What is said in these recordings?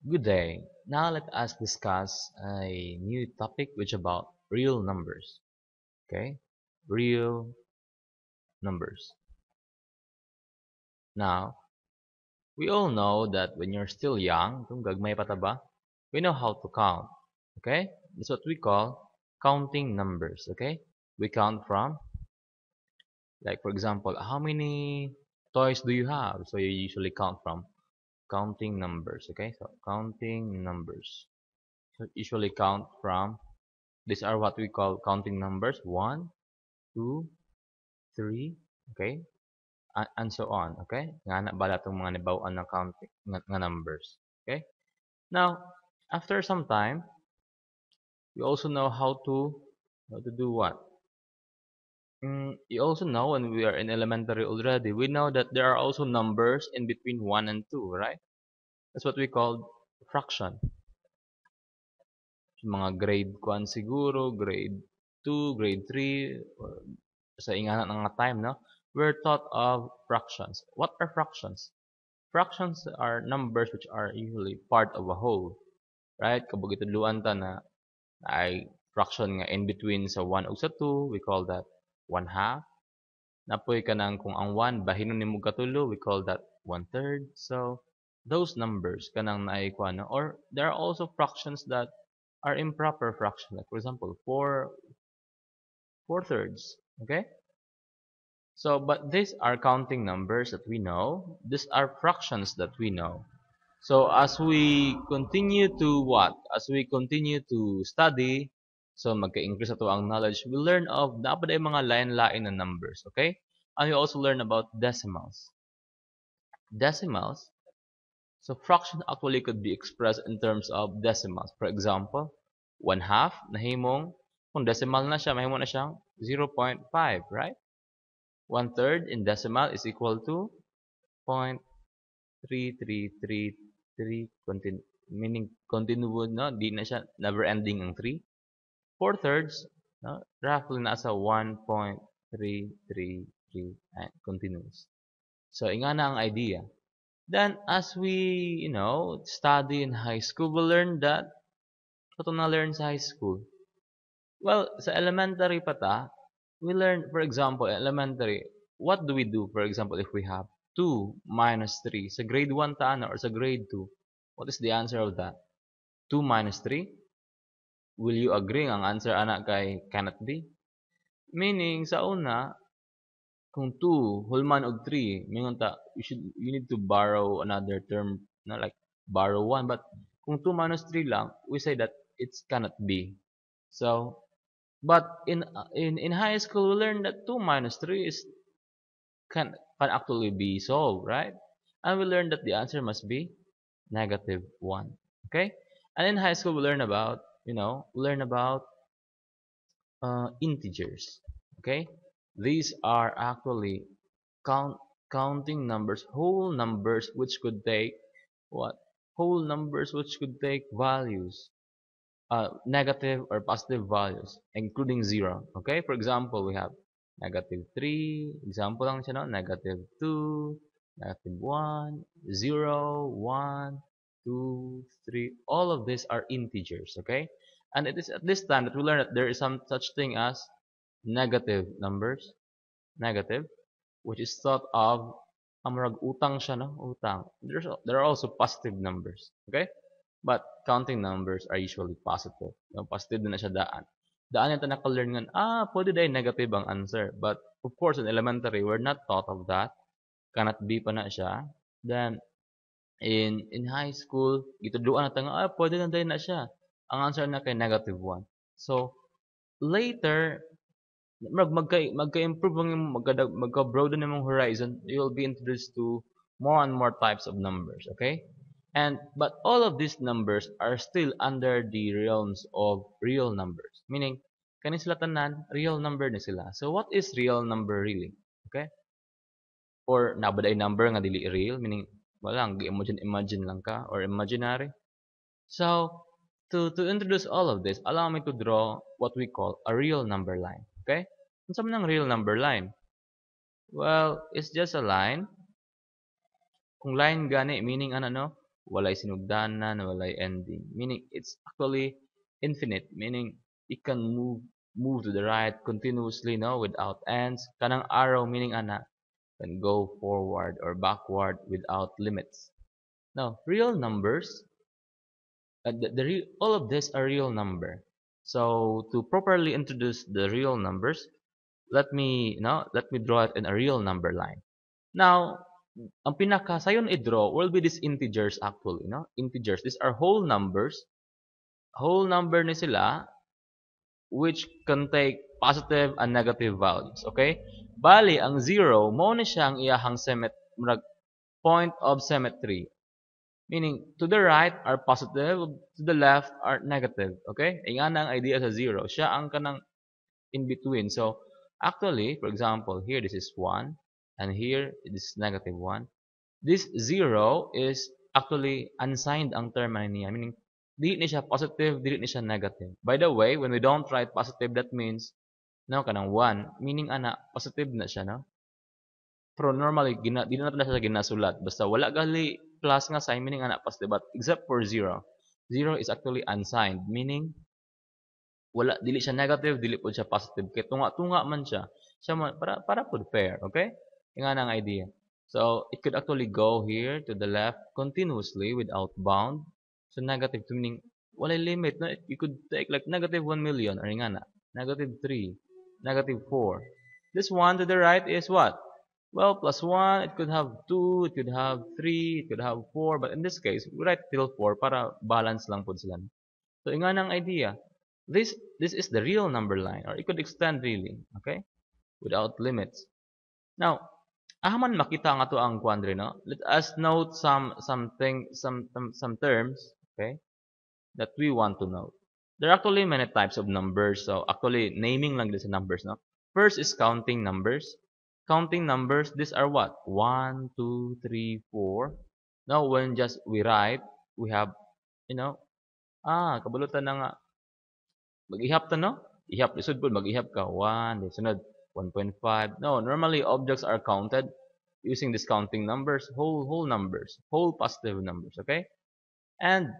Good day. Now let us discuss a new topic which about real numbers. Okay? Real numbers. Now, we all know that when you're still young, kung gagmay pa ta ba, we know how to count. Okay? That's what we call counting numbers. Okay? We count from, like for example, how many toys do you have? So you usually count from counting numbers. Okay? So counting numbers. So usually count from. These are what we call counting numbers. 1, 2, 3, okay? And so on, okay? Nga na bala itong mga nibawaan ng counting nga numbers, okay? Now, after some time, we also know how to do what? You also know when we are in elementary already, we know that there are also numbers in between 1 and 2, right? That's what we call fraction. Mga grade 1 siguro, grade 2, grade 3, or sa ingana ng mga time, no? We're taught of fractions. What are fractions? Fractions are numbers which are usually part of a whole, right? Kapag itudluan ta na ay fraction nga in between sa 1 ug sa 2, we call that 1 half. Napoy ka nang kung ang 1 bahinon nimo katulo, we call that 1/3. So those numbers kanang naay kuan, or there are also fractions that are improper fraction, like for example 4/3. Okay, so but these are counting numbers that we know, these are fractions that we know. So as we continue to study, so magka-increase ato ang knowledge, we learn of dapat ay mga lain-lain na numbers. Okay, and we also learn about decimals. So fraction actually could be expressed in terms of decimals. For example, 1 half nahimong, kung decimal na siya, mahimo na siyang 0.5, right? 1/3 in decimal is equal to 0.3333, meaning continuous, no? Di na siya never ending ang 3. 4/3, no? Roughly nasa 1.333 and continuous. So inga na ang idea. Then, as we, study in high school, we learn that, ito na learn sa high school. Well, sa elementary pa ta, we learn, for example, elementary, what do we do, for example, if we have 2 minus 3? Sa grade 1 ta na, or sa grade 2, what is the answer of that? 2 minus 3? Will you agree ang answer anak kay cannot be? Meaning, sa una, kung 2 hulman og 3, mingon ta you need to borrow another term na like borrow 1, but kung 2 minus 3 lang, we say that it cannot be. So but in high school we learn that 2 minus 3 is can actually be solved, right? And we learn that the answer must be negative 1. Okay? And in high school we learn about, integers. Okay? These are actually count counting numbers, whole numbers which could take what? Whole numbers which could take values, negative or positive values, including 0. Okay? For example, we have negative 3, example lang siya, no? Negative 2, negative 1, 0, 1, 2, 3. All of these are integers. Okay? And it is at this time that we learn that there is some such thing as negative numbers, negative, which is thought of amurag utang siya, no? Utang. There are also positive numbers. Okay? But counting numbers are usually positive. No, positive na siya daan. Daan yung naka-learn nga, pwede dahil negative ang answer. But of course, in elementary, we're not taught of that. Cannot be pa na siya. Then, in high school, gitudluan na nga, pwede na dahil na siya. Ang answer na kay negative 1. So, later, magka-improve magka-broaden yung horizon, you'll be introduced to more and more types of numbers, okay? But all of these numbers are still under the realms of real numbers. Meaning, kani sila tanan, real number ni sila. So what is real number really? Okay? Or nabaday number nga dili real, meaning wala lang imagine lang ka or imaginary. So to introduce all of this, allow me to draw what we call a real number line. Okay? Unsa man ang real number line? Well, it's just a line. Kung line gani, meaning ano no? walay sinugdanan, walay ending. Meaning it's actually infinite, meaning it can move to the right continuously, no, without ends. Kanang arrow meaning ana can go forward or backward without limits. Now, real numbers, all of this are real number. So to properly introduce the real numbers, let me draw it in a real number line. Now, ang pinaka sayon i-draw will be these integers actually, no? Integers. These are whole numbers. Whole number ni sila which can take positive and negative values, okay? Bali, ang zero, mo na siya ang iyahang point of symmetry. Meaning, to the right are positive, to the left are negative, okay? Inga na ang idea sa zero. Siya ang kanang in between. So, actually, for example, here this is 1, and here this is negative 1. This 0 is actually unsigned ang term niya, meaning dili ni siya positive, dili ni siya negative. By the way, when we don't write positive, that means no kanang 1, meaning ana positive na siya, no? Pero normally dili na siya ginasulat basta wala gali plus nga sign, meaning ana positive, but except for 0. 0 is actually unsigned, meaning wala dili siya negative, dili pud siya positive, kay tunga-tunga man siya. Siya man, para pud fair, okay? Nga nang idea. So it could actually go here to the left continuously without bound. So negative to meaning wala limit, no? You could take like negative 1 million or nga na, negative 3, negative 4. This one to the right is what? Well, plus 1, it could have 2, it could have 3, it could have 4, but in this case, we write till 4 para balance lang po sila. So, nga ng idea, this is the real number line, or it could extend really, okay, without limits. Now, ahaman makita nga to ang quandary, no? Let us note some terms, okay, that we want to note. There are actually many types of numbers, so actually naming lang this numbers, no? First is counting numbers. Counting numbers, these are what? 1, 2, 3, 4. Now, when just we write, we have, kabulutan na nga. Mag-ihap ta, no? Ihap, isod po, mag-ihap ka. 1, sunod, 1.5. No, normally objects are counted using these counting numbers, whole numbers, whole positive numbers, okay? And,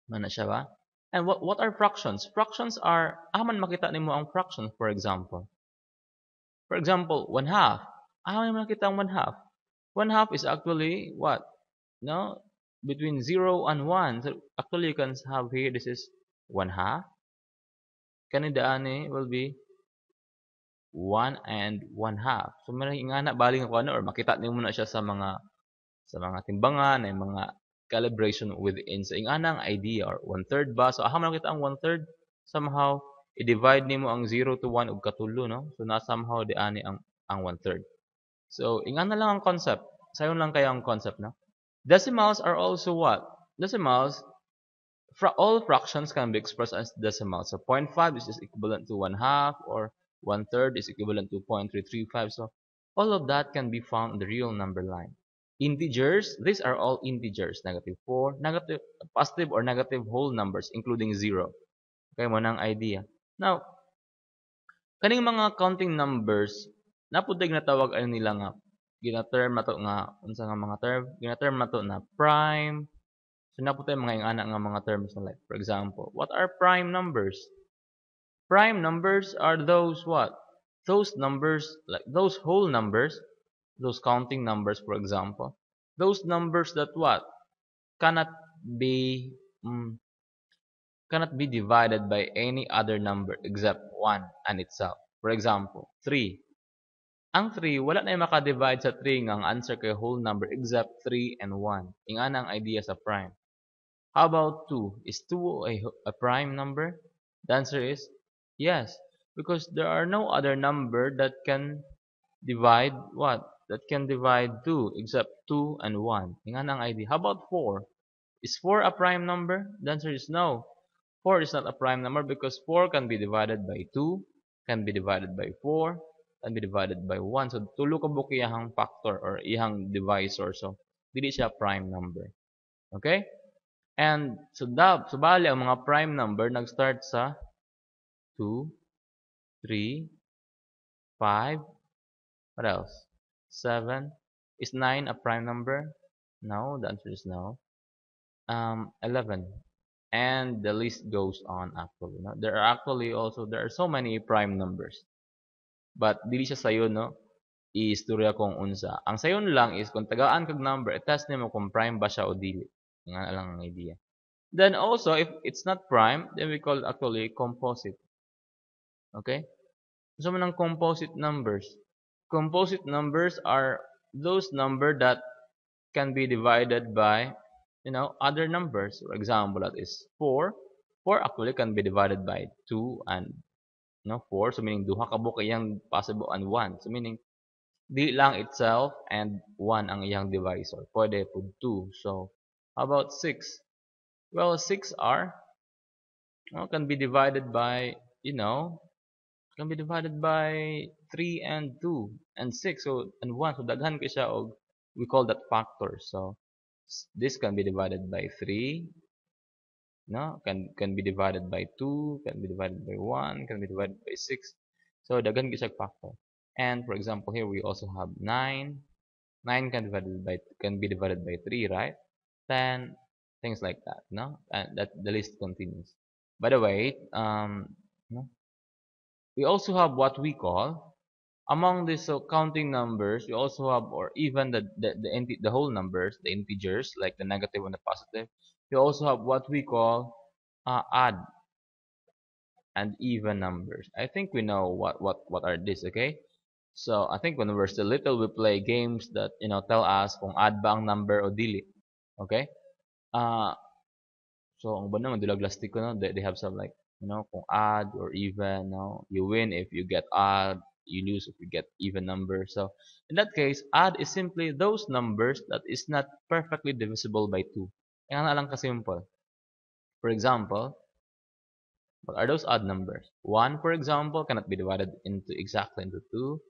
mana siya ba? And what are fractions? Fractions are, man makita nimo ang fraction, for example. For example, 1/2. Ano naman kita ang 1/2? 1/2 is actually what? No? Between 0 and 1. So actually you can have here, this is 1/2. Kanidaan will be 1 and 1/2. So may nga na baling ako or makita nimo na siya sa mga timbangan, ay mga calibration within. So ingana ang idea or 1/3 ba? So aha man kita ang 1/3 somehow i-divide nimo ang 0 to 1 og katulo, no? So na somehow di ani ang 1/3. So ingana lang ang concept. Sayon lang kaya ang concept, no? Decimals are also what? Decimals, all fractions can be expressed as decimals. So 0.5 is equivalent to 1/2, or 1/3 is equivalent to 0.335. So all of that can be found in the real number line. Integers, these are all integers. -4, negative, positive or negative whole numbers, including 0. Okay mo nang idea. Now, kaning mga counting numbers, napudig na tawag ay nila nga, gina-term na to nga, unsa nga mga term, gina-term na to na prime. So naputay mga ingana nga mga terms na like, for example, what are prime numbers? Prime numbers are those what? Those numbers, like those whole numbers, those counting numbers, for example, those numbers that what? Cannot be divided by any other number except 1 and itself. For example, 3. Ang 3, wala na yung makadivide sa 3 nga ang answer kay whole number except 3 and 1. Ingana ang idea sa prime. How about 2? Is 2 a prime number? The answer is yes, because there are no other number that can divide what? That can divide 2 except 2 and 1. Ingana ang idea. How about 4? Is 4 a prime number? The answer is no. 4 is not a prime number because 4 can be divided by 2, can be divided by 4, can be divided by 1. So, tulo ka buok iyang factor or iyang divisor. So, dili siya prime number. Okay? And, so bali, ang mga prime number nag-start sa 2, 3, 5, what else? 7. Is 9 a prime number? No, the answer is no. 11, and the list goes on actually. No? There are so many prime numbers. But dili siya sayon no istorya kung unsa. Ang sayon lang is kung tagaan kag number, i-test nimo kung prime ba siya o dili. Nga lang ang idea. Then also if it's not prime, then we call actually composite. Okay? So man ang composite numbers. Composite numbers are those number that can be divided by other numbers. For example, that is 4. 4 actually can be divided by 2 and 4. So meaning duha ka buok iyang possible and 1. So meaning di lang itself and 1 ang iyang divisor. Pwede po 2. So how about 6? Well, 6 are can be divided by you know can be divided by 3 and 2 and 6 so and 1. So daghan kay siya og we call that factor. So this can be divided by 3, no? Can be divided by 2, can be divided by 1, can be divided by 6. So daghan kay siya factor. And for example, here we also have 9. 9 can be divided by 3, right? 10, things like that, no? And that the list continues. By the way, no? We also have what we call among these counting numbers. We also have, or even the whole numbers, the integers like the negative and the positive. We also have what we call odd and even numbers. I think we know what are these, okay? So I think when we're still little, we play games that tell us kung add ba ang number o dili. Okay? Uh, so ang ba naman dulag lastik ko no, they have some like kung odd or even, no, you win if you get odd, you lose if you get even number. So in that case, odd is simply those numbers that is not perfectly divisible by 2. Kaya na lang kasimple. For example, what are those odd numbers? 1, for example, cannot be divided exactly into 2.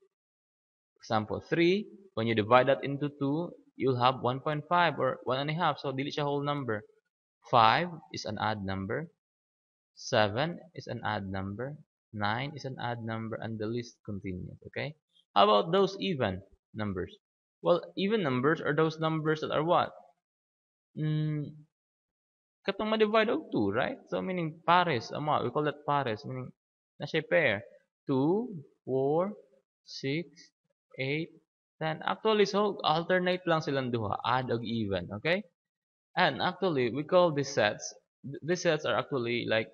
Example 3, when you divide that into 2, you'll have 1.5 or 1.5. So dili siya whole number. 5 is an odd number. 7 is an odd number. 9 is an odd number, and the list continues. Okay? How about those even numbers? Well, even numbers are those numbers that are what? Katong ma-divide og 2, right? So meaning pares, we call that pares, meaning na siya pair. 2, 4, 6, 8, 10. Actually, so alternate lang silang duha, add og even, okay? And actually, we call these sets. These sets are actually like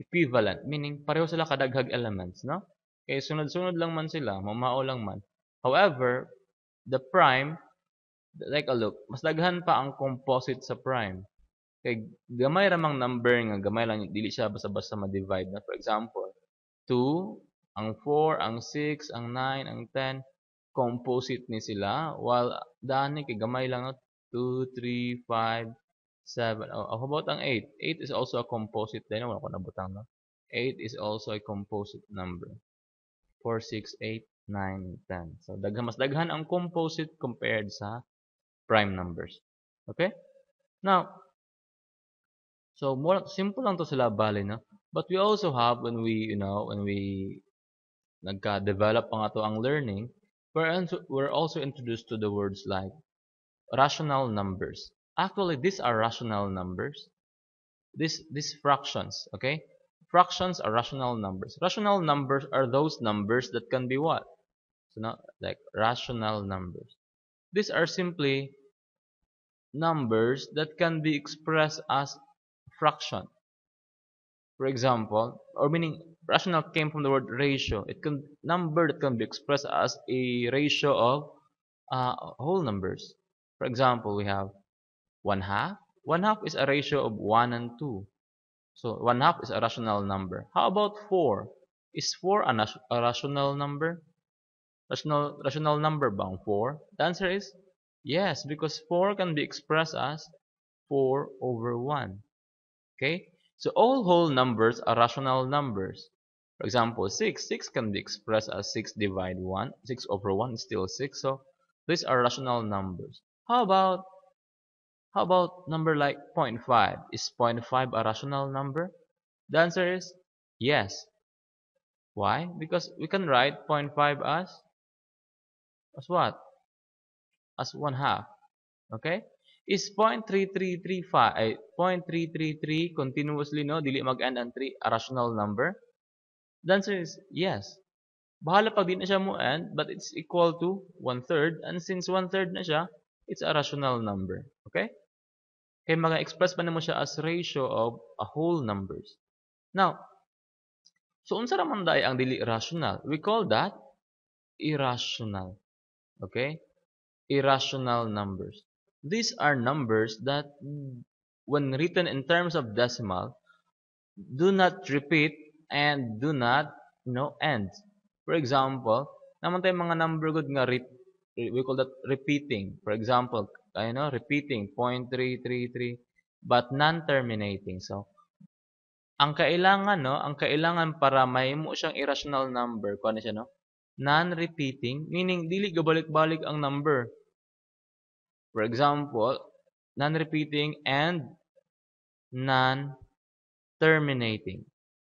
equivalent, meaning pareho sila kadaghag elements, no? Okay, sunod-sunod lang man sila, mamao lang man. However, the prime, like a look, mas daghan pa ang composite sa prime. Kay gamay ramang number nga gamay lang dili siya basta-basta ma-divide na. For example, 2, ang 4, ang 6, ang 9, ang 10 composite ni sila while dani kay gamay lang 2, 3, 5, 7. How about ang 8? 8 is also a composite din. Wala ko nabutang no. 8 is also a composite number. 4, 6, 8, 9, 10. So mas daghan ang composite compared sa prime numbers. Okay? Now, so more simple lang to sila bali no. But we also have when we nagka-develop pa nga to ang learning, we're also introduced to the words like rational numbers. Actually, these are rational numbers. These fractions, okay? Fractions are rational numbers. Rational numbers are those numbers that can be what? So now, like rational numbers. These are simply numbers that can be expressed as fraction. For example, or meaning rational came from the word ratio. It can number that can be expressed as a ratio of whole numbers. For example, we have 1/2. 1/2 is a ratio of 1 and 2. So 1/2 is a rational number. How about 4? Is 4 a rational number? Rational number bang 4? The answer is yes, because 4 can be expressed as 4 over 1. Okay? So all whole numbers are rational numbers. For example, 6. 6 can be expressed as 6 divide 1. 6 over 1 is still 6. So these are rational numbers. How about number like 0.5? Is 0.5 a rational number? The answer is yes. Why? Because we can write 0.5 as what? As 1/2. Okay? Is 0.3335 ay 0.333 continuously no dili mag-end ang 3 a rational number? The answer is yes. Bahala pag di na siya mo end, but it's equal to 1/3, and since 1/3 na siya, it's a rational number. Okay? Kaya mag-express pa nimo siya as ratio of a whole numbers. Now, so unsa ra man day ang dili rational? We call that irrational. Okay? Irrational numbers. These are numbers that when written in terms of decimal do not repeat and do not end. For example, naman tayong mga number good nga we call that repeating. For example, repeating 0.333 but non-terminating. So, ang kailangan para may mo siyang irrational number, kuno siya no? Non-repeating, meaning dili gabalik-balik ang number. For example, non-repeating and non-terminating.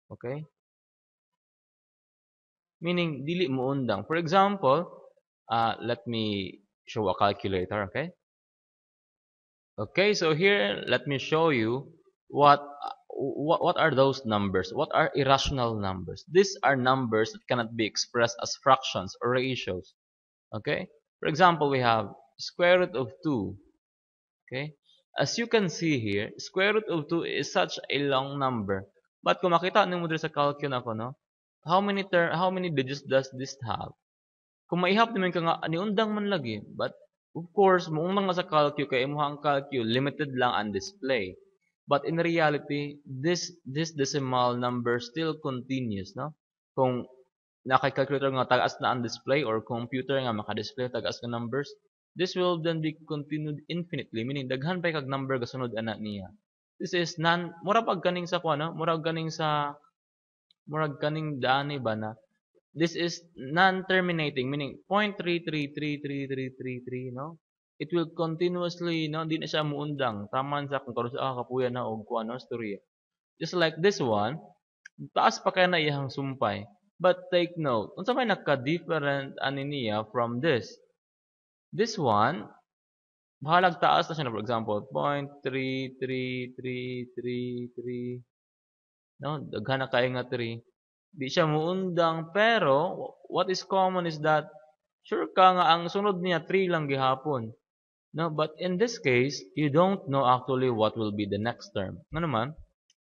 Okay? Meaning, dili mo undang. For example, let me show a calculator, okay? Okay, so here, let me show you what are those numbers? What are irrational numbers? These are numbers that cannot be expressed as fractions or ratios. Okay? For example, we have square root of 2. Okay? As you can see here, square root of 2 is such a long number. But kung makita nimo diri sa calcul nako, no? How many digits does this have? Kung maihap naman ka nga aniundang man lagi, but of course, moong mga sa calcul kay imong calcul limited lang ang display. But in reality, this decimal number still continues, no? Kung naka-calculator nga tagas na ang display or computer nga maka-display tagas nga numbers, this will then be continued infinitely, meaning daghan pa kag number gasunod ana niya. This is mura pag kaning sa kuno, murag kaning dani ba na this is non-terminating, meaning 0.333333, no? It will continuously, no, di na siya muundang. Taman sa kung karon sa kapuya na og kuano storya. Just like this one, taas pa kaya na iyang sumpay. But take note, unsa may naka-different ani niya from this. This one, bahalag taas na siya na, for example, 0.33333, no? Daghan na kay nga 3. Di siya muundang, pero what is common is that sure ka nga ang sunod niya 3 lang gihapon. No, but in this case, you don't know actually what will be the next term. Ano naman?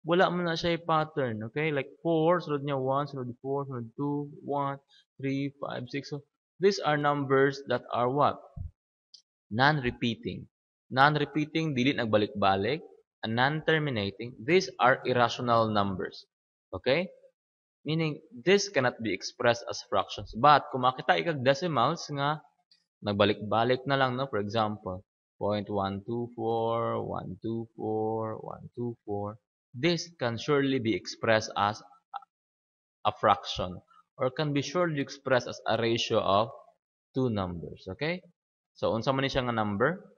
Wala mo na siya pattern, okay? Like 4, sunod niya 1, sunod 4, sunod 2, 1, 3, 5, 6. So, these are numbers that are what? Non-repeating. Non-repeating, dili nagbalik-balik. And non-terminating, these are irrational numbers. Okay? Meaning, this cannot be expressed as fractions. But, kung makita ikag decimals nga, nagbalik-balik na lang, no? For example, 0.124, 124, 124. This can surely be expressed as a fraction or can be surely expressed as a ratio of two numbers. Okay? So, unsa man ni siya nga number?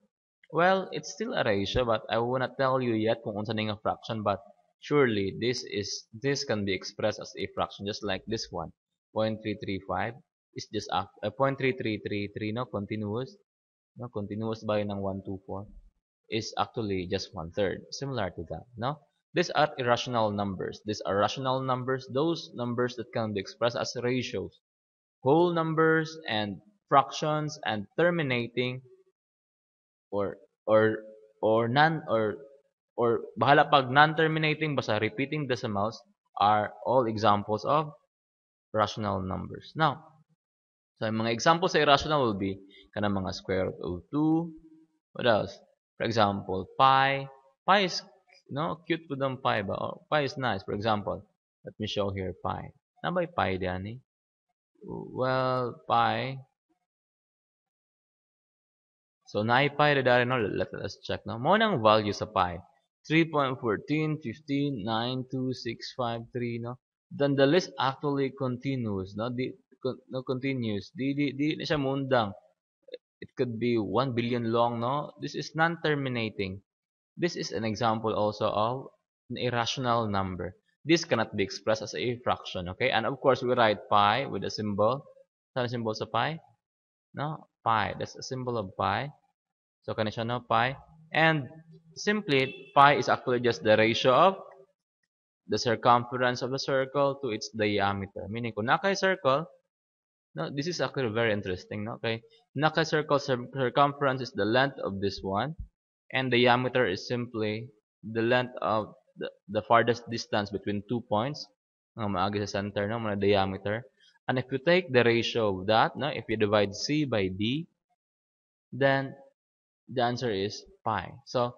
Well, it's still a ratio, but I will not tell you yet kung unsa ni nga fraction, but surely this can be expressed as a fraction, just like this one. 0.335 is just 0.3333, no, continuous by ng 124 is actually just 1/3, similar to that, no. These are irrational numbers. These are rational numbers, those numbers that can be expressed as ratios, whole numbers and fractions and terminating or or or bahala pag non-terminating basta repeating decimals are all examples of rational numbers. Now, so yung mga examples sa irrational will be kanang mga square root of 2. What else? For example, pi. Pi is cute with them pi ba? Or pi is nice. For example, let me show here pi. Nabay pi diyan eh? Well, pi. So, na-pi na dari, no? Let us check, no? Mo nang value sa pi. 3.14, 15, 9, 2, 6, 5, 3, no? Then the list actually continues, no? Continues. Di na siya mundang. It could be 1 billion long, no? This is non-terminating. This is an example also of an irrational number. This cannot be expressed as a fraction, okay? And of course, we write pi with a symbol. Saan symbol sa pi? No? Pi. That's a symbol of pi. So, kani siya, no? Pi. And simply, pi is actually just the ratio of the circumference of the circle to its diameter. Meaning, kung naka-circle, no, this is actually very interesting. No? Okay, naka-circle circumference is the length of this one, and diameter is simply the length of the farthest distance between 2 points. Maagi sa center, no, mga diameter. And if you take the ratio of that, no, if you divide c by d, then the answer is pi. So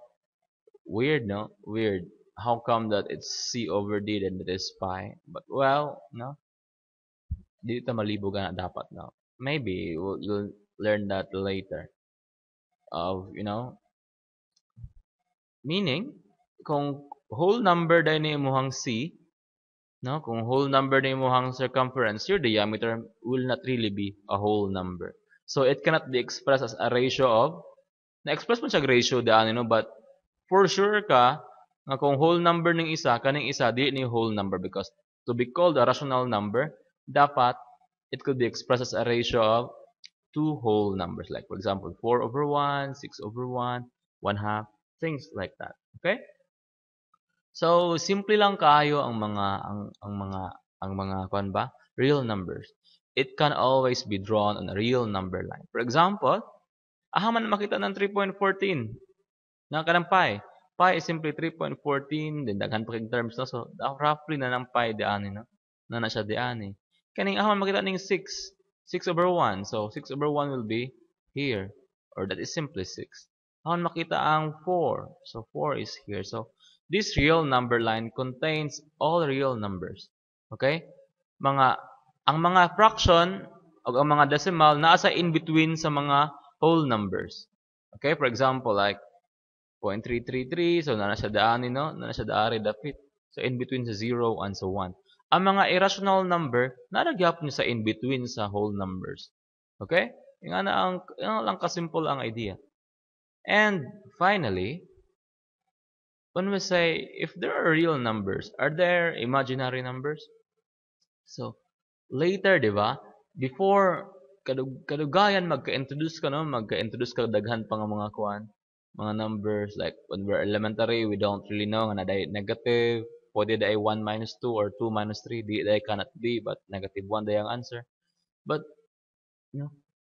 weird, no? Weird. How come that it's c over d and it is pi? But well, no, dito malibog na dapat, no. Maybe you'll learn that later. Of meaning kung whole number dahil ni imuhang c, no, kung whole number ni imuhang circumference, your diameter will not really be a whole number. So it cannot be expressed as a ratio of, na-express mo siya ratio daan, but for sure ka nga kung whole number ng isa kaning isa di ni whole number, because to be called a rational number dapat it could be expressed as a ratio of two whole numbers, like for example 4 over 1, 6 over 1, 1 half, things like that. Okay, so simple lang kaayo ang mga kuan ba, real numbers. It can always be drawn on a real number line. For example, man makita ng 3.14 na kanang pi. Pi is simply 3.14, then daghan pa kay terms, no? So roughly na ng pi di ani, no, na siya di ani. Kaning man makita ning 6 over 1. So 6 over 1 will be here, or that is simply 6. Man makita ang 4. So 4 is here. So this real number line contains all real numbers. Okay? Ang mga fraction o ang mga decimal naa sa in between sa mga whole numbers. Okay? For example, like 0.333, so na siya daani, no? Na siya daari dapit. So in between sa 0 and so on. Ang mga irrational number, naragyap niyo sa in between sa whole numbers. Okay? Yung lang kasimple ang idea. And finally, when we say if there are real numbers, are there imaginary numbers? So later, di ba? Before kadugayan magka-introduce ka, no? Magka-introduce ka daghan pa nga mga kuan, mga numbers, like when we're elementary, we don't really know nga na negative, pwede day 1 minus 2 or 2 minus 3, di day cannot be, but negative 1 day ang answer. But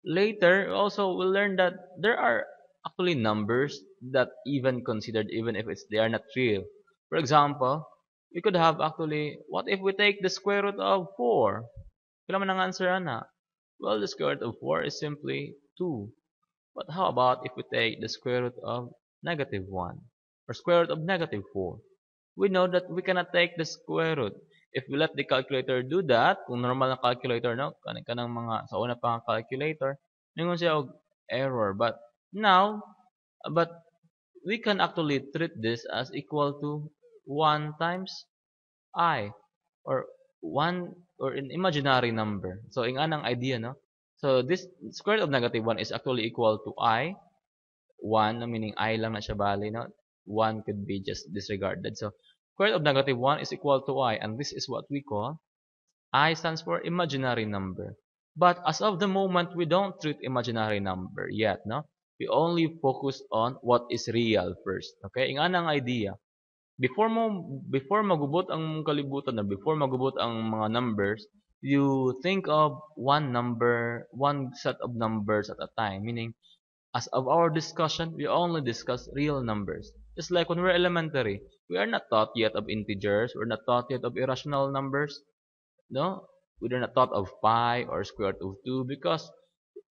later also we'll learn that there are actually numbers that even considered, even if they are not real. For example, we could have actually, what if we take the square root of 4? Kailan man ang answer ana? Well, the square root of 4 is simply 2. But how about if we take the square root of negative 1 or square root of negative 4? We know that we cannot take the square root. If we let the calculator do that, kung normal na calculator, no, kanang mga sa una pa nga calculator, ningon siya og error. But we can actually treat this as equal to 1 times I, or 1, or an imaginary number. So ing anang idea, no? So this square root of negative 1 is actually equal to I. 1, meaning I lang na siya bali, no? 1 could be just disregarded. So square root of negative 1 is equal to I, and this is what we call, I stands for imaginary number. But as of the moment, we don't treat imaginary number yet, no? We only focus on what is real first. Okay? Ing anang idea. Before magubot ang kalibutan, na before magubot ang mga numbers, you think of one set of numbers at a time. Meaning, as of our discussion, we only discuss real numbers. Just like when we're elementary, we are not taught yet of integers, we're not taught yet of irrational numbers. No? We are not taught of pi or square root of 2, because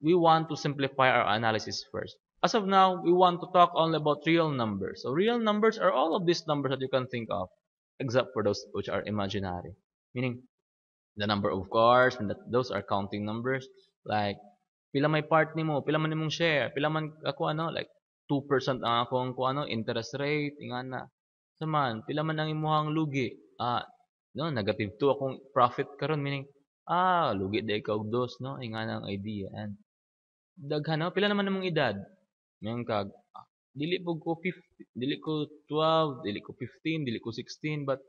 we want to simplify our analysis first. As of now, we want to talk only about real numbers. So real numbers are all of these numbers that you can think of, except for those which are imaginary. Meaning, the number of cars, and those are counting numbers. Like, pila may part nimo, pila man nimong share, pila man ako like 2% ang akong interest rate, ingana. Saman, pila man ang imuhang lugi. No, negative 2 akong profit karon, meaning lugi day ka og dos, no, ingana ang idea. And daghan, no, pila naman nimong edad? Ngayon kag dili po ko 50, dili ko 12, dili ko 15, dili ko 16, but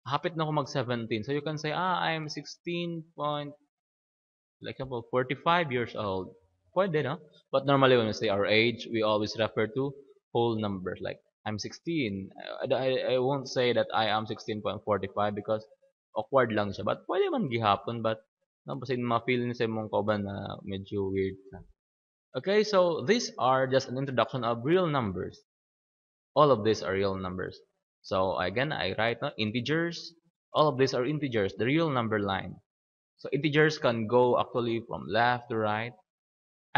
hapit na ako mag 17. So you can say, I'm 16 point, like example, 45 years old. Pwede, no? But normally when we say our age, we always refer to whole numbers. Like I'm 16. I won't say that I am 16.45 because awkward lang siya. But pwede man gihapon. But no, basin ma-feel ni sa mong kauban na medyo weird ka. Okay, so these are just an introduction of real numbers. All of these are real numbers. So again, I write no, integers. All of these are integers, the real number line. So integers can go actually from left to right.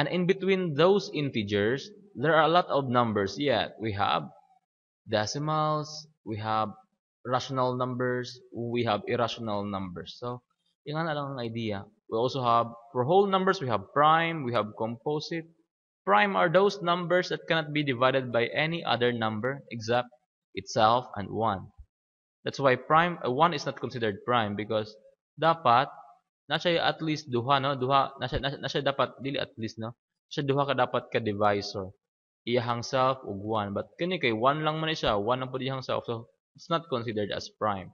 And in between those integers, there are a lot of numbers yet. We have decimals, we have rational numbers, we have irrational numbers. So, yung na lang ang idea. We also have, for whole numbers, we have prime, we have composite. Prime are those numbers that cannot be divided by any other number except itself and 1. That's why 1 is not considered prime because dapat na siya at least duha no duha na siya dapat dili at least no siya duha ka dapat ka divisor iyahang self ug 1 but kani kay 1 lang man siya 1 ang pud iyahang self so it's not considered as prime.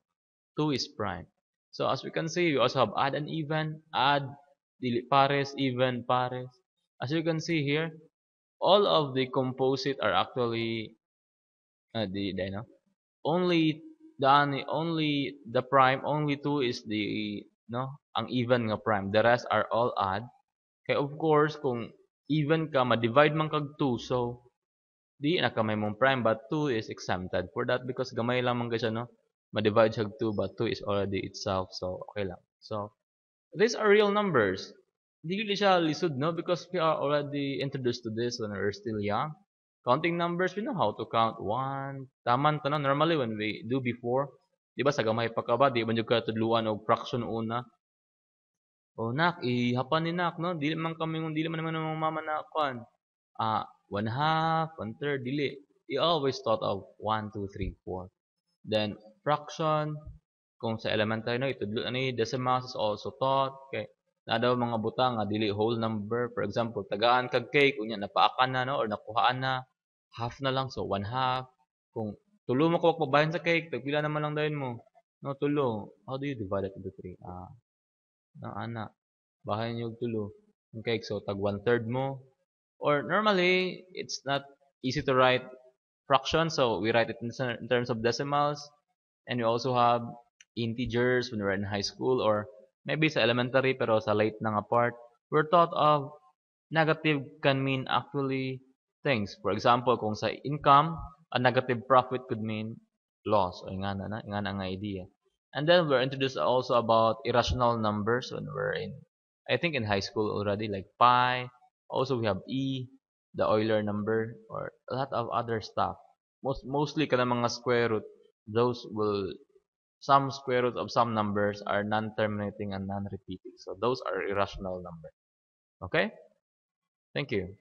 2 is prime. So as we can see we also have odd and even, odd, dili pares, even, pares. As you can see here all of the composite are actually the no only the prime only 2 is the no ang even nga prime, the rest are all odd. Kaya of course kung even ka ma-divide man kag 2 so di na ka may mong prime but 2 is exempted for that because gamay lang man siya no ma-divide siya 2 but 2 is already itself so okay lang. So these are real numbers. Dili siya lisod no because we are already introduced to this when we are still young. Counting numbers, we know how to count. One, taman to na. Normally, when we do before, di ba sa gamay pa ka ba, di ba nyo ka tudluan o fraction una. O nak, ihapan ni nak, no? Dili man naman ng mama na kuan. 1/2, 1/3, dili. You always thought of 1, 2, 3, 4. Then, fraction, kung sa elementary, no, itudlo, decimals is also taught. Okay. Na daw mga butang, dili whole number. For example, tagaan kag cake, unya napaakan na, no, or nakuhaan na. Half na lang, so 1/2. Kung tulo mo ko magbabayan sa cake, tagpila naman lang dayon mo. No, tulo. How do you divide it into 3? Ana. Bahayan niyo og tulo. Ang cake, so tag 1/3 mo. Or normally, it's not easy to write fractions, so we write it in terms of decimals. And we also have integers when we're in high school or maybe sa elementary pero sa late na nga part. We're taught of negative can mean actually things. For example, kung sa income, a negative profit could mean loss. O nga na ang idea. And then we're introduced also about irrational numbers when we're in, I think in high school already, like pi. Also we have e, the Euler number, or a lot of other stuff. Mostly kana mga square root, those will, some square root of some numbers are non-terminating and non-repeating. So those are irrational numbers. Okay? Thank you.